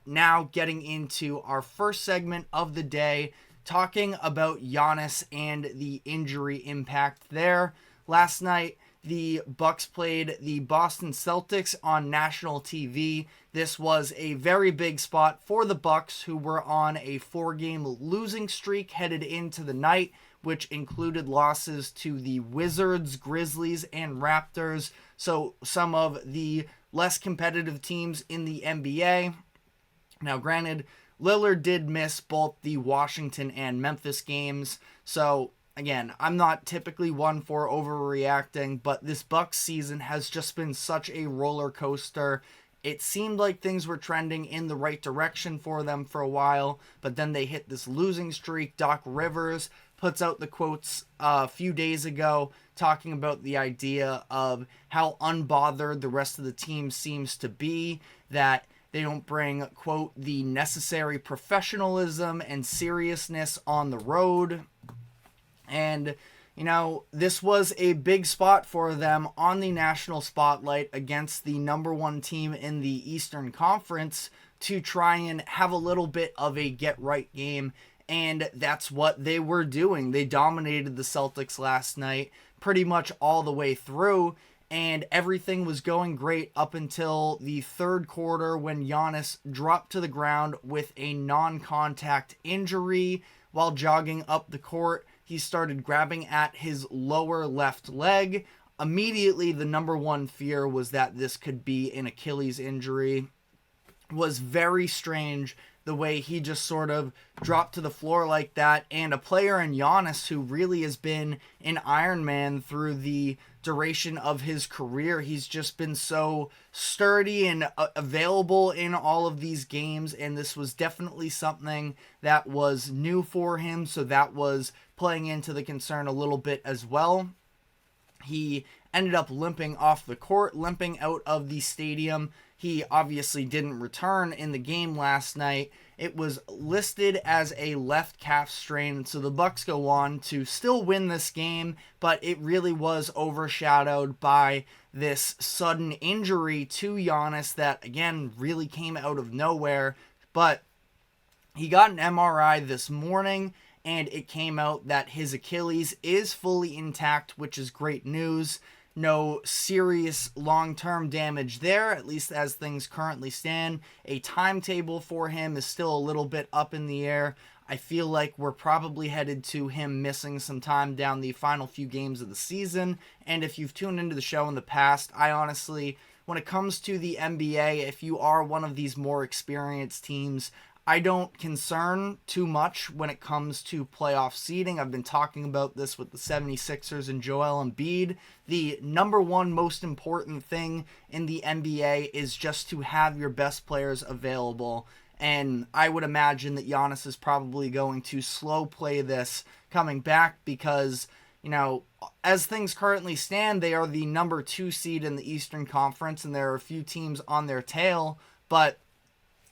now getting into our first segment of the day, talking about Giannis and the injury impact there. Last night, the Bucks played the Boston Celtics on national TV. This was a very big spot for the Bucks, who were on a 4-game losing streak headed into the night, which included losses to the Wizards, Grizzlies, and Raptors. So some of the less competitive teams in the NBA. Now, granted, Lillard did miss both the Washington and Memphis games. So again, I'm not typically one for overreacting, but this Bucks season has just been such a roller coaster. It seemed like things were trending in the right direction for them for a while, but then they hit this losing streak. Doc Rivers puts out the quotes a few days ago talking about the idea of how unbothered the rest of the team seems to be, that they don't bring, quote, the necessary professionalism and seriousness on the road. And, you know, this was a big spot for them on the national spotlight against the number one team in the Eastern Conference to try and have a little bit of a get-right game. And that's what they were doing. They dominated the Celtics last night pretty much all the way through, and everything was going great up until the third quarter when Giannis dropped to the ground with a non-contact injury while jogging up the court. He started grabbing at his lower left leg. Immediately, the number one fear was that this could be an Achilles injury. It was very strange the way he just sort of dropped to the floor like that. And a player in Giannis who really has been an Iron Man through the duration of his career. He's just been so sturdy and available in all of these games, and this was definitely something that was new for him, so that was playing into the concern a little bit as well. He ended up limping off the court, limping out of the stadium. He obviously didn't return in the game last night. It was listed as a left calf strain, so the Bucks go on to still win this game, but it really was overshadowed by this sudden injury to Giannis that, again, really came out of nowhere. But he got an MRI this morning, and it came out that his Achilles is fully intact, which is great news. No serious long-term damage there, at least as things currently stand. A timetable for him is still a little bit up in the air. I feel like we're probably headed to him missing some time down the final few games of the season. And if you've tuned into the show in the past, I honestly, when it comes to the NBA, if you are one of these more experienced teams, I don't concern too much when it comes to playoff seeding. I've been talking about this with the 76ers and Joel Embiid. The number one most important thing in the NBA is just to have your best players available. And I would imagine that Giannis is probably going to slow play this coming back because, you know, as things currently stand, they are the number 2 seed in the Eastern Conference, and there are a few teams on their tail, but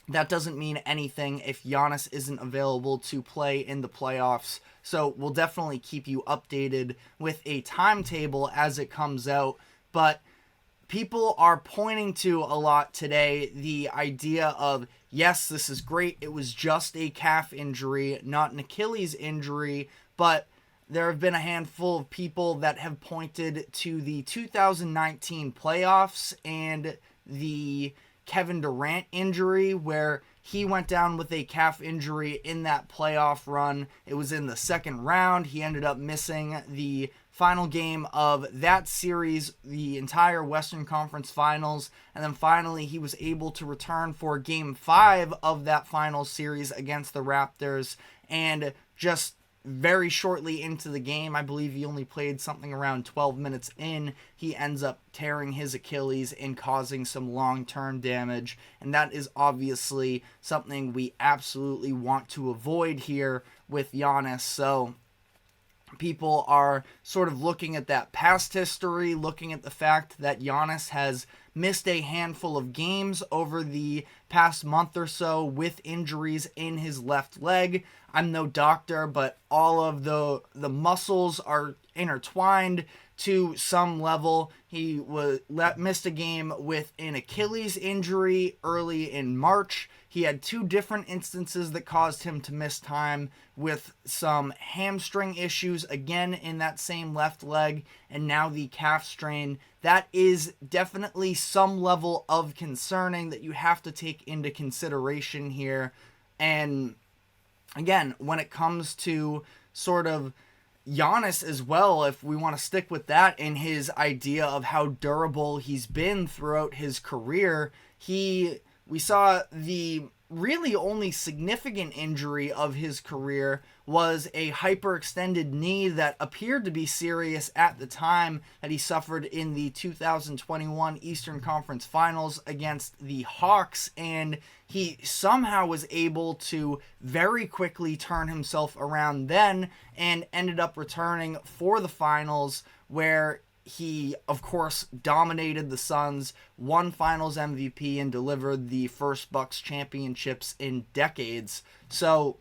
that doesn't mean anything if Giannis isn't available to play in the playoffs. So we'll definitely keep you updated with a timetable as it comes out. But people are pointing to a lot today the idea of, yes, this is great. It was just a calf injury, not an Achilles injury. But there have been a handful of people that have pointed to the 2019 playoffs and the Kevin Durant injury, where he went down with a calf injury in that playoff run. It was in the second round. He ended up missing the final game of that series, the entire Western Conference Finals, and then finally he was able to return for Game 5 of that final series against the Raptors, and just very shortly into the game, I believe he only played something around 12 minutes in, he ends up tearing his Achilles and causing some long-term damage, and that is obviously something we absolutely want to avoid here with Giannis. So people are sort of looking at that past history, looking at the fact that Giannis has missed a handful of games over the past month or so with injuries in his left leg. I'm no doctor, but all of the muscles are intertwined to some level. He missed a game with an Achilles injury early in March. He had 2 different instances that caused him to miss time, with some hamstring issues again in that same left leg, and now the calf strain. That is definitely some level of concerning that you have to take into consideration here. And again, when it comes to sort of Giannis as well, if we want to stick with that and his idea of how durable he's been throughout his career, we saw the really only significant injury of his career was a hyperextended knee that appeared to be serious at the time, that he suffered in the 2021 Eastern Conference Finals against the Hawks, and he somehow was able to very quickly turn himself around then and ended up returning for the finals, where he, of course, dominated the Suns, won Finals MVP, and delivered the first Bucks championships in decades. So,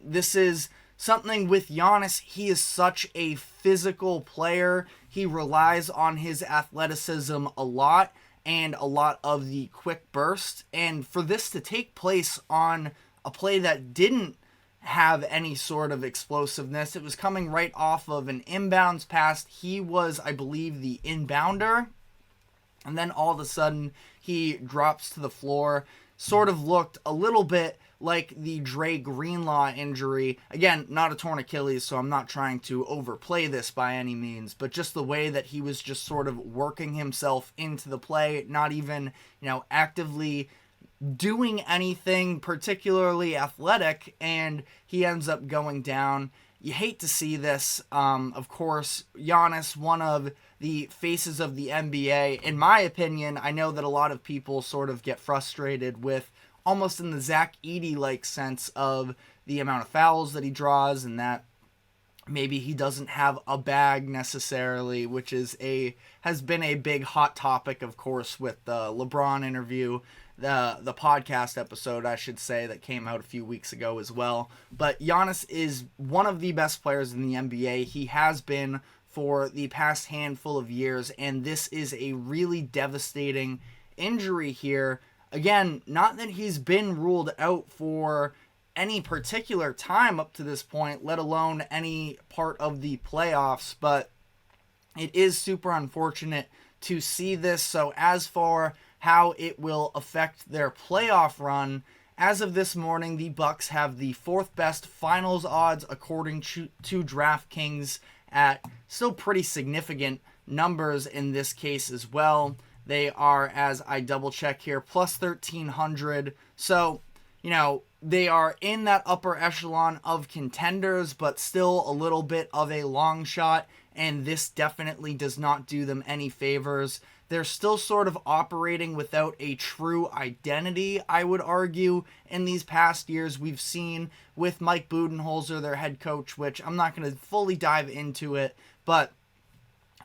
this is something with Giannis. He is such a physical player. He relies on his athleticism a lot and a lot of the quick burst. And for this to take place on a play that didn't have any sort of explosiveness, it was coming right off of an inbounds pass. He was, I believe, the inbounder, and then all of a sudden he drops to the floor. Sort of looked a little bit like the Dre Greenlaw injury. Again, not a torn Achilles, so I'm not trying to overplay this by any means, but just the way that he was just sort of working himself into the play, not even, actively doing anything particularly athletic, and he ends up going down. You hate to see this. Of course, Giannis, one of the faces of the NBA. In my opinion, I know that a lot of people sort of get frustrated with, almost in the Zach Edey-like sense, of the amount of fouls that he draws, and that maybe he doesn't have a bag necessarily, which has been a big hot topic, of course, with the LeBron interview, the podcast episode, I should say, that came out a few weeks ago as well. But Giannis is one of the best players in the NBA. He has been for the past handful of years, and this is a really devastating injury here. Again, not that he's been ruled out for any particular time up to this point, let alone any part of the playoffs, but it is super unfortunate to see this. So as for how it will affect their playoff run, as of this morning, the Bucks have the 4th best finals odds according to DraftKings, at still pretty significant numbers in this case as well. They are, as I double check here, plus 1,300. So, they are in that upper echelon of contenders, but still a little bit of a long shot, and this definitely does not do them any favors. They're still sort of operating without a true identity, I would argue, in these past years. We've seen with Mike Budenholzer, their head coach, which I'm not going to fully dive into it, but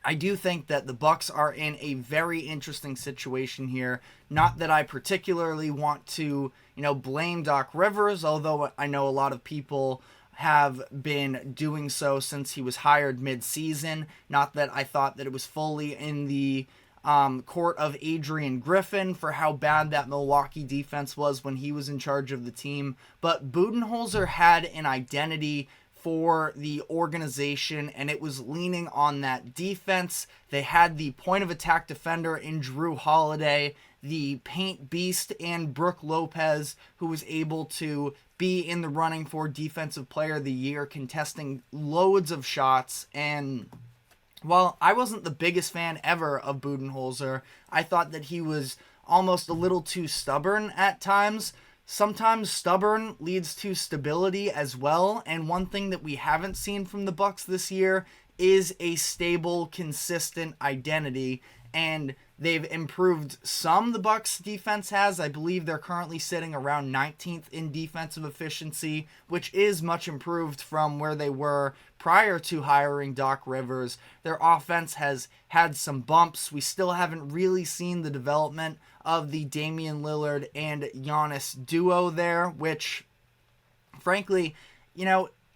I do think that the Bucks are in a very interesting situation here. Not that I particularly want to, blame Doc Rivers, although I know a lot of people have been doing so since he was hired mid-season. Not that I thought that it was fully in the court of Adrian Griffin for how bad that Milwaukee defense was when he was in charge of the team. But Budenholzer had an identity for the organization, and it was leaning on that defense. They had the point of attack defender in Drew Holiday, the paint beast and Brook Lopez, who was able to be in the running for Defensive Player of the Year, contesting loads of shots. And while I wasn't the biggest fan ever of Budenholzer, I thought that he was almost a little too stubborn at times. Sometimes stubborn leads to stability as well, and one thing that we haven't seen from the Bucks this year is a stable, consistent identity, and they've improved some. The Bucks defense has. I believe they're currently sitting around 19th in defensive efficiency, which is much improved from where they were prior to hiring Doc Rivers. Their offense has had some bumps. We still haven't really seen the development of the Damian Lillard and Giannis duo there, which, frankly,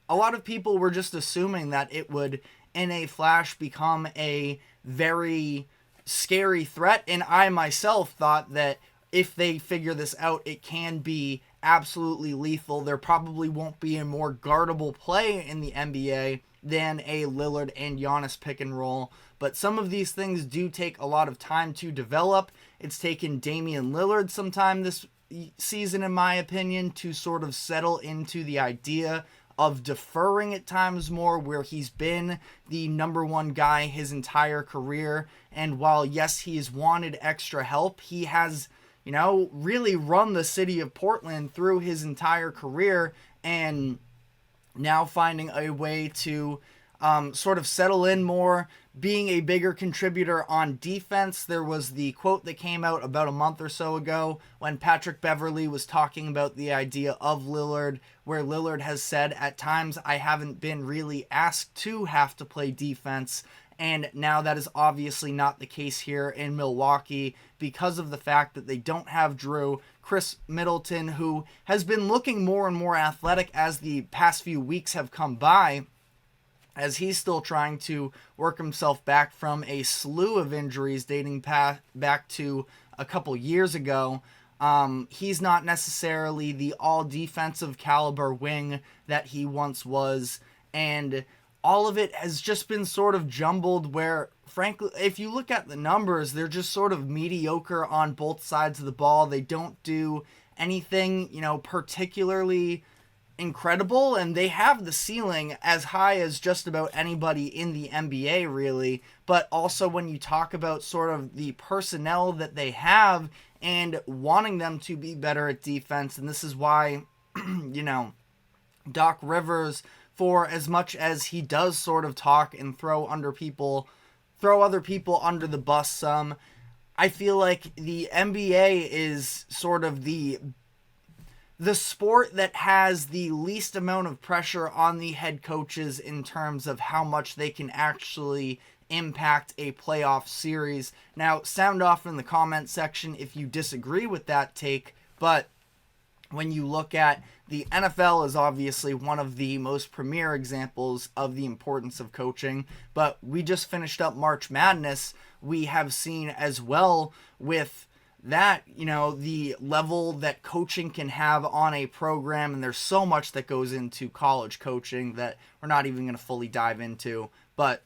a lot of people were just assuming that it would, in a flash, become a very scary threat. And I myself thought that if they figure this out, it can be absolutely lethal. There probably won't be a more guardable play in the NBA than a Lillard and Giannis pick and roll. But some of these things do take a lot of time to develop. It's taken Damian Lillard some time this season, in my opinion, to sort of settle into the idea of deferring at times more, where he's been the number one guy his entire career. And while, yes, he's wanted extra help, he has, really run the city of Portland through his entire career, and now finding a way to sort of settle in more, being a bigger contributor on defense. There was the quote that came out about a month or so ago when Patrick Beverley was talking about the idea of Lillard, where Lillard has said, at times I haven't been really asked to have to play defense. And now that is obviously not the case here in Milwaukee because of the fact that they don't have Drew. Chris Middleton, who has been looking more and more athletic as the past few weeks have come by, as he's still trying to work himself back from a slew of injuries dating back to a couple years ago. He's not necessarily the all-defensive caliber wing that he once was, and all of it has just been sort of jumbled where, frankly, if you look at the numbers, they're just sort of mediocre on both sides of the ball. They don't do anything, particularly incredible, and they have the ceiling as high as just about anybody in the NBA, really. But also when you talk about sort of the personnel that they have and wanting them to be better at defense, and this is why, Doc Rivers, for as much as he does sort of talk and throw other people under the bus some, I feel like the NBA is sort of the sport that has the least amount of pressure on the head coaches in terms of how much they can actually impact a playoff series. Now, sound off in the comment section if you disagree with that take, but when you look at the NFL is obviously one of the most premier examples of the importance of coaching, but we just finished up March Madness. We have seen as well with that, the level that coaching can have on a program, and there's so much that goes into college coaching that we're not even going to fully dive into. But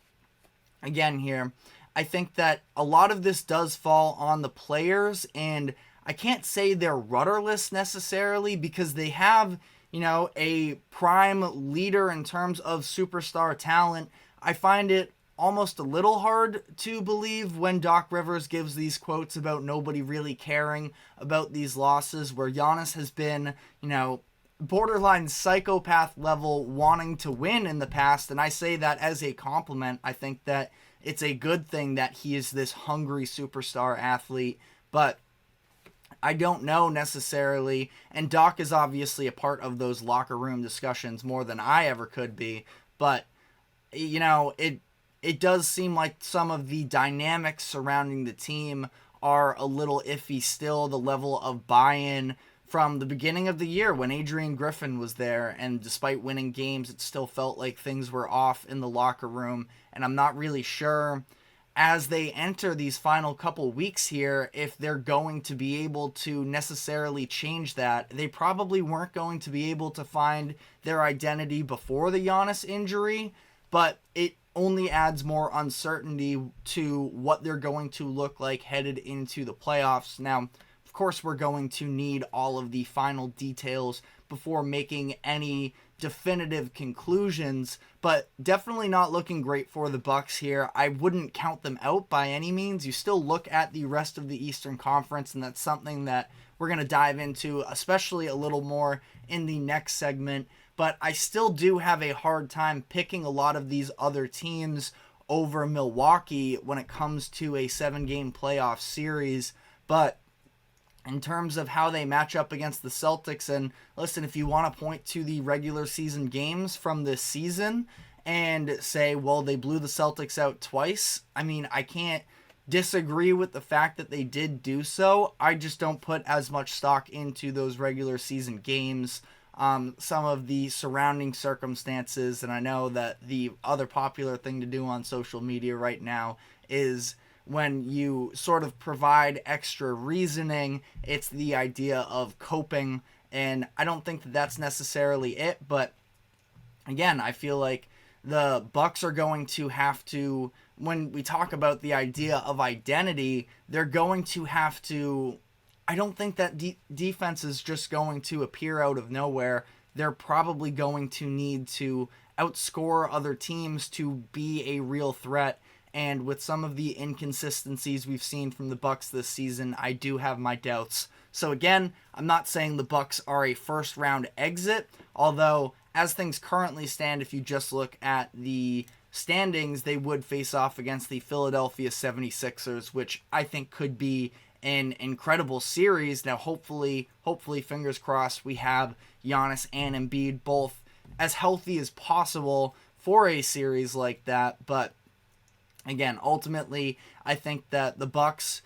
again here, I think that a lot of this does fall on the players, and I can't say they're rudderless necessarily because they have, a prime leader in terms of superstar talent. I find it almost a little hard to believe when Doc Rivers gives these quotes about nobody really caring about these losses, where Giannis has been, borderline psychopath level wanting to win in the past. And I say that as a compliment. I think that it's a good thing that he is this hungry superstar athlete, but I don't know necessarily, and Doc is obviously a part of those locker room discussions more than I ever could be, but, it does seem like some of the dynamics surrounding the team are a little iffy still. The level of buy-in from the beginning of the year when Adrian Griffin was there, and despite winning games, it still felt like things were off in the locker room, and I'm not really sure as they enter these final couple weeks here if they're going to be able to necessarily change that. They probably weren't going to be able to find their identity before the Giannis injury, but it only adds more uncertainty to what they're going to look like headed into the playoffs. Now, of course, we're going to need all of the final details before making any definitive conclusions, but definitely not looking great for the Bucks here. I wouldn't count them out by any means. You still look at the rest of the Eastern Conference, and that's something that we're going to dive into, especially a little more in the next segment. But I still do have a hard time picking a lot of these other teams over Milwaukee when it comes to a 7-game playoff series. But in terms of how they match up against the Celtics, and listen, if you want to point to the regular season games from this season and say, well, they blew the Celtics out twice, I mean, I can't disagree with the fact that they did do so. I just don't put as much stock into those regular season games. some of the surrounding circumstances. And I know that the other popular thing to do on social media right now is when you sort of provide extra reasoning, it's the idea of coping. And I don't think that that's necessarily it, but again, I feel like the Bucks are going to have to, when we talk about the idea of identity, they're going to have to, I don't think that defense is just going to appear out of nowhere. They're probably going to need to outscore other teams to be a real threat. And with some of the inconsistencies we've seen from the Bucks this season, I do have my doubts. So again, I'm not saying the Bucks are a first round exit, although as things currently stand, if you just look at the standings, they would face off against the Philadelphia 76ers, which I think could be an incredible series. Now, hopefully, fingers crossed, we have Giannis and Embiid both as healthy as possible for a series like that. But again, ultimately, I think that the Bucks,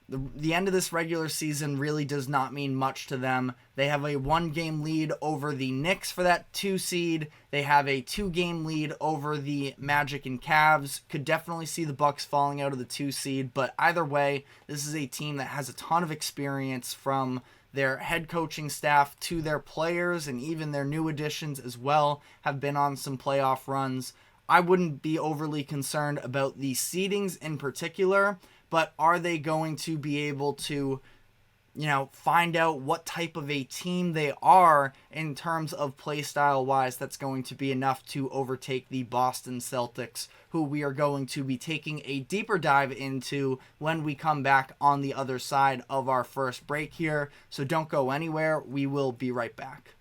the end of this regular season really does not mean much to them. They have a 1-game lead over the Knicks for that 2 seed. They have a 2-game lead over the Magic and Cavs. Could definitely see the Bucks falling out of the 2 seed, but either way, this is a team that has a ton of experience from their head coaching staff to their players, and even their new additions as well have been on some playoff runs. I wouldn't be overly concerned about the seedings in particular, but are they going to be able to, find out what type of a team they are in terms of play style wise? That's going to be enough to overtake the Boston Celtics, who we are going to be taking a deeper dive into when we come back on the other side of our first break here. So don't go anywhere. We will be right back.